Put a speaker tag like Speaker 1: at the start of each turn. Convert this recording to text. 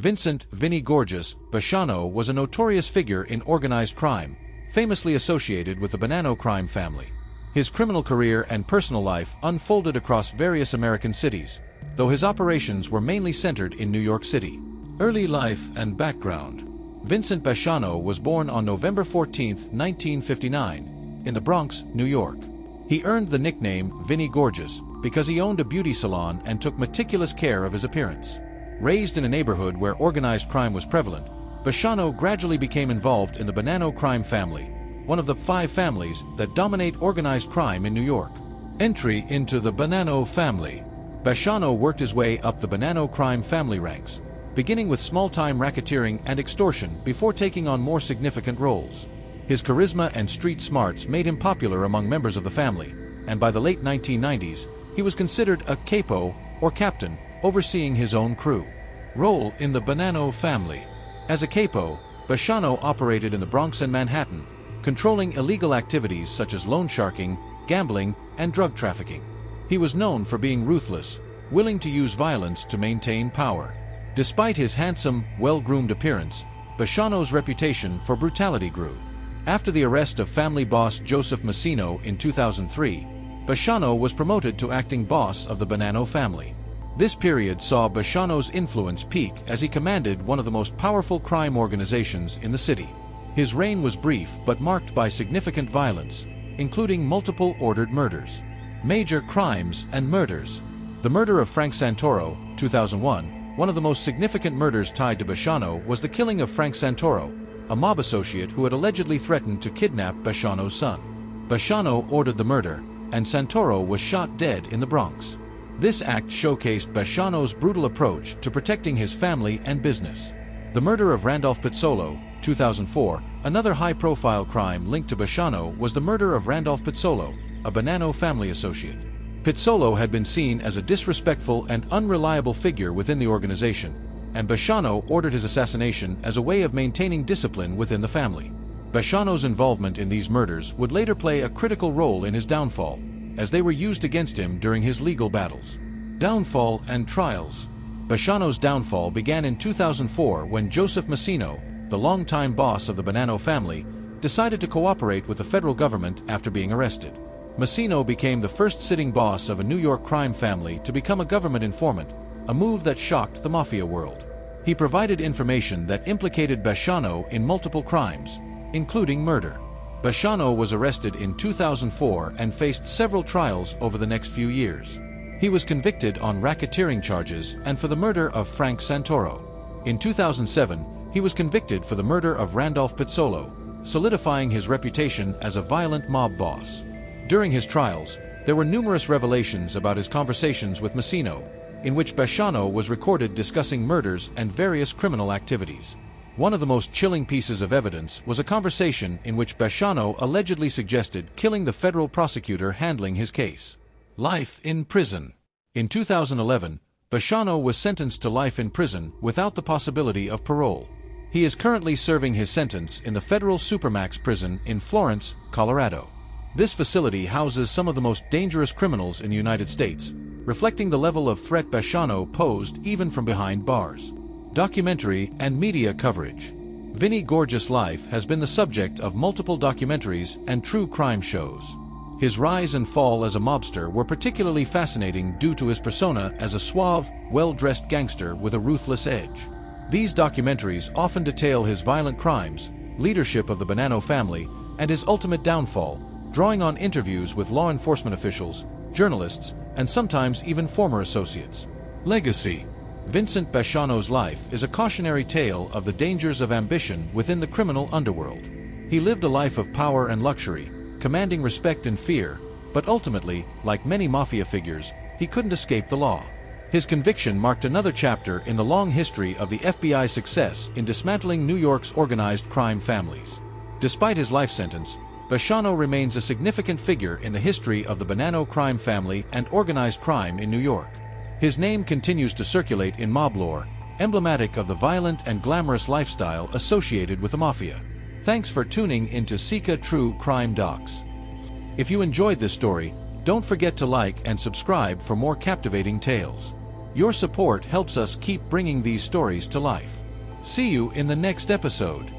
Speaker 1: Vincent "Vinny" Basciano was a notorious figure in organized crime, famously associated with the Basciano crime family. His criminal career and personal life unfolded across various American cities, though his operations were mainly centered in New York City. Early life and background. Vincent Basciano was born on November 14, 1959, in the Bronx, New York. He earned the nickname Vinny because he owned a beauty salon and took meticulous care of his appearance. Raised in a neighborhood where organized crime was prevalent, Basciano gradually became involved in the Basciano crime family, one of the 5 families that dominate organized crime in New York. Entry into the Basciano family. Basciano worked his way up the Basciano crime family ranks, beginning with small-time racketeering and extortion before taking on more significant roles. His charisma and street smarts made him popular among members of the family, and by the late 1990s, he was considered a capo, or captain, overseeing his own crew. Role in the Basciano family. As a capo, Basciano operated in the Bronx and Manhattan, controlling illegal activities such as loan sharking, gambling, and drug trafficking. He was known for being ruthless, willing to use violence to maintain power. Despite his handsome, well-groomed appearance, Basciano's reputation for brutality grew. After the arrest of family boss Joseph Basciano in 2003, Basciano was promoted to acting boss of the Basciano family. This period saw Basciano's influence peak as he commanded one of the most powerful crime organizations in the city. His reign was brief but marked by significant violence, including multiple ordered murders. Major crimes and murders. The murder of Frank Santoro, 2001, one of the most significant murders tied to Basciano was the killing of Frank Santoro, a mob associate who had allegedly threatened to kidnap Basciano's son. Basciano ordered the murder, and Santoro was shot dead in the Bronx. This act showcased Basciano's brutal approach to protecting his family and business. The murder of Randolph Pizzolo, 2004, another high-profile crime linked to Basciano was the murder of Randolph Pizzolo, a Basciano family associate. Pizzolo had been seen as a disrespectful and unreliable figure within the organization, and Basciano ordered his assassination as a way of maintaining discipline within the family. Basciano's involvement in these murders would later play a critical role in his downfall, as they were used against him during his legal battles. Downfall and trials. Basciano's downfall began in 2004 when Joseph Basciano, the longtime boss of the Basciano family, decided to cooperate with the federal government after being arrested. Basciano became the first sitting boss of a New York crime family to become a government informant, a move that shocked the mafia world. He provided information that implicated Basciano in multiple crimes, including murder. Basciano was arrested in 2004 and faced several trials over the next few years. He was convicted on racketeering charges and for the murder of Frank Santoro. In 2007, he was convicted for the murder of Randolph Pizzolo, solidifying his reputation as a violent mob boss. During his trials, there were numerous revelations about his conversations with Basciano, in which Basciano was recorded discussing murders and various criminal activities. One of the most chilling pieces of evidence was a conversation in which Basciano allegedly suggested killing the federal prosecutor handling his case. Life in prison. In 2011, Basciano was sentenced to life in prison without the possibility of parole. He is currently serving his sentence in the federal Supermax prison in Florence, Colorado. This facility houses some of the most dangerous criminals in the United States, reflecting the level of threat Basciano posed even from behind bars. Documentary and media coverage. Vinny life has been the subject of multiple documentaries and true crime shows. His rise and fall as a mobster were particularly fascinating due to his persona as a suave, well-dressed gangster with a ruthless edge. These documentaries often detail his violent crimes, leadership of the Basciano family, and his ultimate downfall, drawing on interviews with law enforcement officials, journalists, and sometimes even former associates. Legacy. Vincent Basciano's life is a cautionary tale of the dangers of ambition within the criminal underworld. He lived a life of power and luxury, commanding respect and fear, but ultimately, like many mafia figures, he couldn't escape the law. His conviction marked another chapter in the long history of the FBI's success in dismantling New York's organized crime families. Despite his life sentence, Basciano remains a significant figure in the history of the Basciano crime family and organized crime in New York. His name continues to circulate in mob lore, emblematic of the violent and glamorous lifestyle associated with the mafia. Thanks for tuning into Sika True Crime Docs. If you enjoyed this story, don't forget to like and subscribe for more captivating tales. Your support helps us keep bringing these stories to life. See you in the next episode.